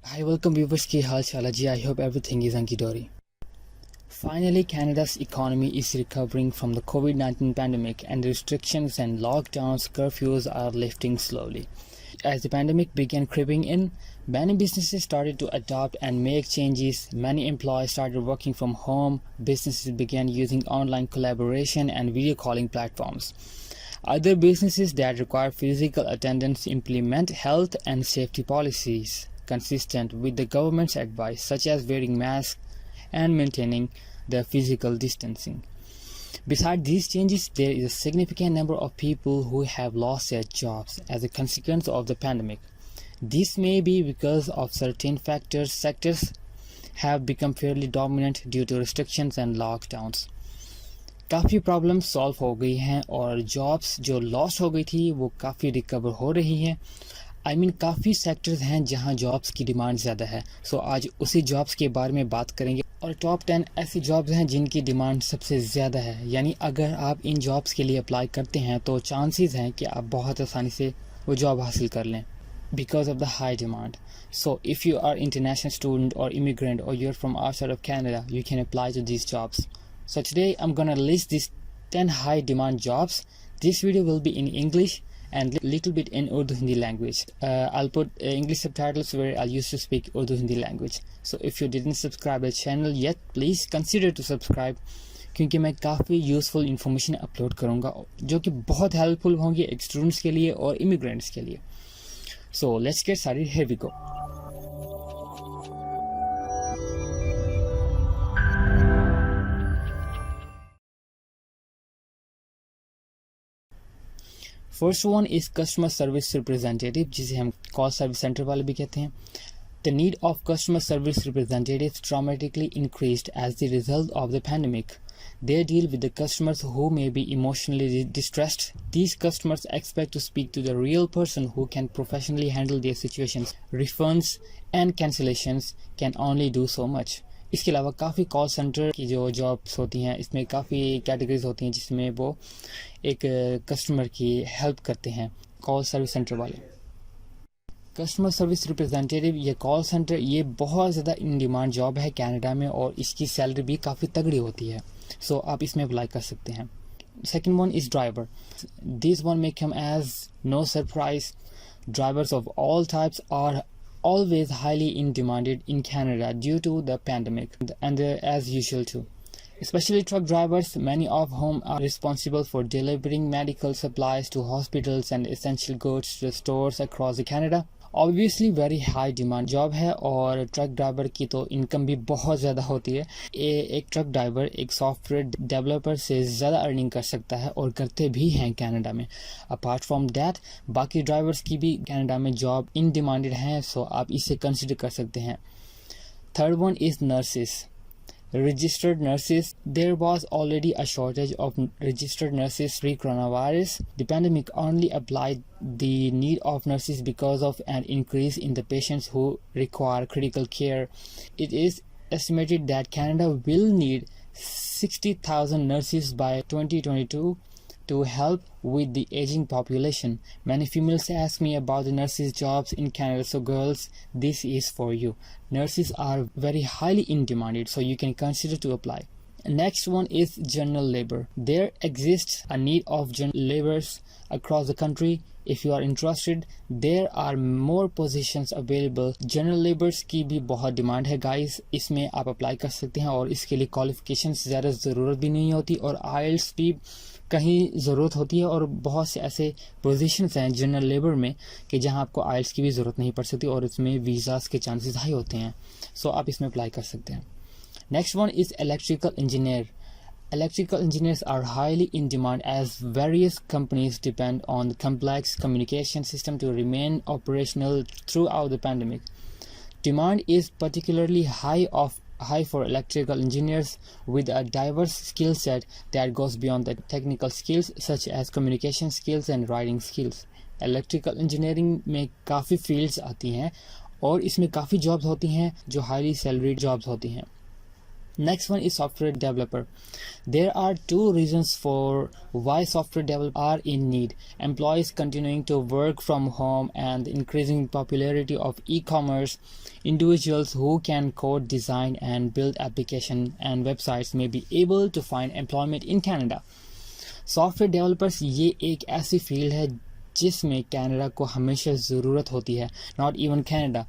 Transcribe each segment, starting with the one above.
Hi, welcome viewers ki hal chal hai ji. I hope everything is hunky dory. Finally, Canada's economy is recovering from the COVID-19 pandemic and restrictions and lockdowns, curfews are lifting slowly. As the pandemic began creeping in, many businesses started to adopt and make changes. Many employees started working from home. Businesses began using online collaboration and video calling platforms. Other businesses that require physical attendance implement health and safety policies consistent with the government's advice, such as wearing masks and maintaining the physical distancing. Besides these changes, there is a significant number of people who have lost their jobs as a consequence of the pandemic. This may be because of certain sectors have become fairly dominant due to restrictions and lockdowns. काफ़ी problems solve हो गई हैं और jobs जो lost हो गई थी वो काफ़ी रिकवर हो रही हैं. काफ़ी सेक्टर्स हैं जहां जॉब्स की डिमांड ज़्यादा है. आज उसी जॉब्स के बारे में बात करेंगे और टॉप 10 ऐसी जॉब्स हैं जिनकी डिमांड सबसे ज़्यादा है. यानी अगर आप इन जॉब्स के लिए अप्लाई करते हैं तो चांसेस हैं कि आप बहुत आसानी से वो जॉब हासिल कर लें because of the high demand. So if you are international student or immigrant or you're from outside of Canada, you can apply to these jobs. So today I'm gonna list these 10 high demand jobs. This video will be in English and little bit in Urdu Hindi language. I'll put English subtitles where I'll use to speak Urdu Hindi language. So if you didn't subscribe the channel yet, please consider to subscribe क्योंकि मैं काफ़ी useful information upload करूँगा जो कि बहुत helpful होंगी students के लिए और इमिग्रेंट्स के लिए. So let's get started. Here we go. First one is customer service representative, जिसे हम कॉल सर्विस सेंटर वाले भी कहते हैं. The need of customer service representatives dramatically increased as the result of the pandemic. They deal with the customers who may be emotionally distressed. These customers expect to speak to the real person who can professionally handle their situations. Refunds and cancellations can only do so much. इसके अलावा काफ़ी call centre की जो jobs होती हैं इसमें काफ़ी categories होती हैं जिसमें वो एक कस्टमर की हेल्प करते हैं कॉल सर्विस सेंटर वाले. कस्टमर सर्विस रिप्रेजेंटेटिव ये कॉल सेंटर ये बहुत ज़्यादा इन डिमांड जॉब है कनाडा में और इसकी सैलरी भी काफ़ी तगड़ी होती है. आप इसमें अप्लाई कर सकते हैं. Second one is driver. This one may come as no surprise. Drivers of all types are always highly in demanded in Canada due to the pandemic and as usual too. Especially truck drivers, many of whom are responsible for delivering medical supplies to hospitals and essential goods to stores across Canada. Obviously very high demand job है और truck driver की तो income भी बहुत ज़्यादा होती है. एक ट्रक ड्राइवर एक सॉफ्टवेयर डेवलपर से ज़्यादा अर्निंग कर सकता है और करते भी हैं कनाडा में. अपार्ट फ्रॉम दैट बाकी ड्राइवर्स की भी कनाडा में जॉब इन डिमांडेड हैं. आप इसे कंसिडर कर सकते हैं. Third one is nurses. Registered nurses. There was already a shortage of registered nurses pre-coronavirus. The pandemic only applied the need of nurses because of an increase in the patients who require critical care. It is estimated that Canada will need 60,000 nurses by 2022 to help with the aging population. Many females ask me about the nurses jobs in Canada. So girls, this is for you. Nurses are very highly in demanded, so you can consider to apply. Next one is general labor. There exists a need of general laborers across the country. If you are interested, there are more positions available. General laborers की भी बहुत demand है guys. इसमें आप apply कर सकते हैं और इसके लिए क्वालिफिकेशंस ज़्यादा ज़रूरत भी नहीं होती और IELTS भी कहीं ज़रूरत होती है और बहुत से ऐसे पोजीशंस हैं जनरल लेबर में कि जहां आपको IELTS की भी ज़रूरत नहीं पड़ सकती और इसमें वीज़ास के चांसेस हाई होते हैं. आप इसमें अप्लाई कर सकते हैं. Next one is electrical engineer. Electrical engineers are highly in demand as various companies depend on the complex communication system to remain operational throughout the pandemic. Demand is particularly high for electrical engineers with a diverse skill set that goes beyond the technical skills such as communication skills and writing skills. Electrical engineering में काफ़ी fields आती हैं और इसमें काफ़ी jobs होती हैं जो highly salaried jobs होती हैं. Next one is software developer. There are two reasons for why software developers are in need. Employees continuing to work from home and increasing popularity of e-commerce. Individuals who can code, design and build applications and websites may be able to find employment in Canada. Software developers ये एक ऐसी field है जिसमें Canada को हमेशा ज़रूरत होती है. Not even Canada.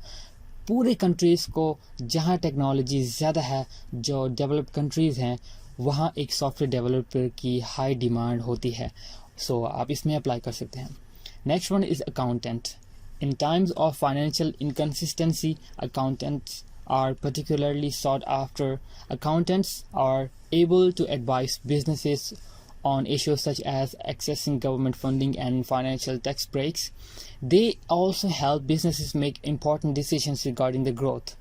पूरे कंट्रीज़ को जहाँ टेक्नोलॉजी ज़्यादा है, जो डेवलप कंट्रीज़ हैं, वहाँ एक सॉफ्टवेयर डेवलपर की हाई डिमांड होती है. सो आप इसमें अप्लाई कर सकते हैं. Next one is accountant. In times of financial inconsistency, accountants are particularly sought after. Accountants are able to advise businesses on issues such as accessing government funding and financial tax breaks. They also help businesses make important decisions regarding the growth.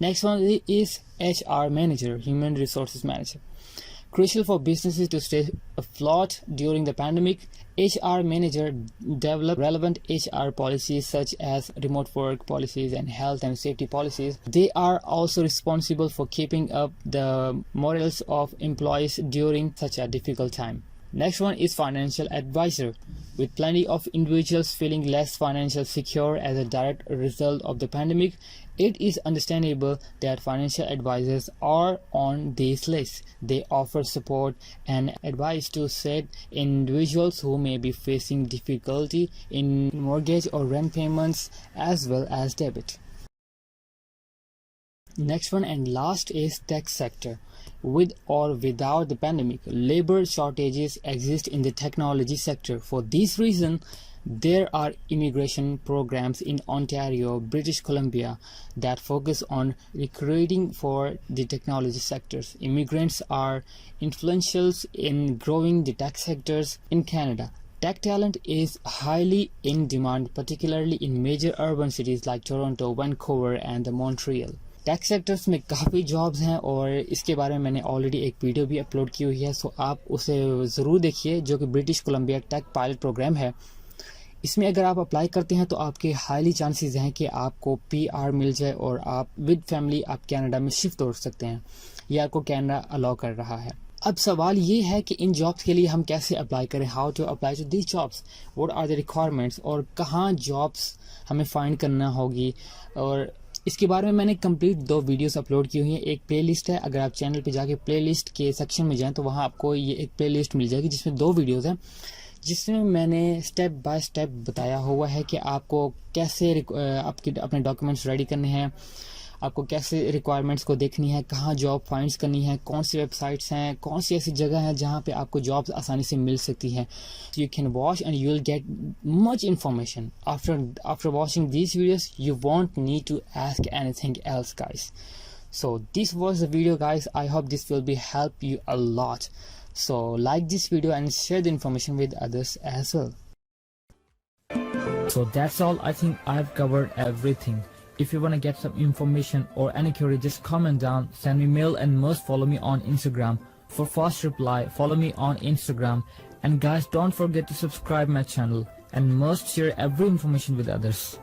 Next one is HR manager, human resources manager. Crucial for businesses to stay afloat during the pandemic, HR manager develop relevant HR policies such as remote work policies and health and safety policies. They are also responsible for keeping up the morals of employees during such a difficult time. Next one is financial advisor. With plenty of individuals feeling less financially secure as a direct result of the pandemic, it is understandable that financial advisors are on this list. They offer support and advice to said individuals who may be facing difficulty in mortgage or rent payments as well as debt. Next one and last is tech sector. With or without the pandemic, labor shortages exist in the technology sector. For this reason, there are immigration programs in Ontario, British Columbia that focus on recruiting for the technology sectors. Immigrants are influential in growing the tech sectors in Canada. Tech talent is highly in demand, particularly in major urban cities like Toronto, Vancouver and Montreal. Tech sectors में काफ़ी jobs हैं और इसके बारे में मैंने already एक video भी अपलोड की हुई है, सो आप उसे ज़रूर देखिए, जो कि British Columbia tech pilot program है. इसमें अगर आप अप्लाई करते हैं तो आपके हाईली चांसेस हैं कि आपको PR मिल जाए और आप विद फैमिली आप कनाडा में शिफ्ट हो सकते हैं. ये आपको कनाडा अलाउ कर रहा है. अब सवाल ये है कि इन जॉब्स के लिए हम कैसे अप्लाई करें, how to apply to this jobs, what are the requirements और कहाँ जॉब्स हमें फाइंड करना होगी. और इसके बारे में मैंने कंप्लीट 2 वीडियोस अपलोड की हुई हैं. एक प्लेलिस्ट है, अगर आप चैनल पे जाके प्लेलिस्ट के सेक्शन में जाएं तो वहाँ आपको ये एक प्लेलिस्ट मिल जाएगी जिसमें 2 वीडियोस हैं, जिसमें मैंने स्टेप बाय स्टेप बताया हुआ है कि आपको कैसे अपने डॉक्यूमेंट्स रेडी करने हैं, आपको कैसे रिक्वायरमेंट्स को देखनी है, कहाँ जॉब फाइंड्स करनी है, कौन सी वेबसाइट्स हैं, कौन सी ऐसी जगह है जहाँ पे आपको जॉब्स आसानी से मिल सकती हैं. You can watch and you will get much information. After watching these videos you won't need to ask anything else, guys. So this was the video, guys. I hope this will be help you a lot. So like this video and share the information with others as well. So that's all. I think I've covered everything. If you want to get some information or any query, just comment down, send me mail and must follow me on Instagram. For fast reply, follow me on Instagram. And guys, don't forget to subscribe my channel and must share every information with others.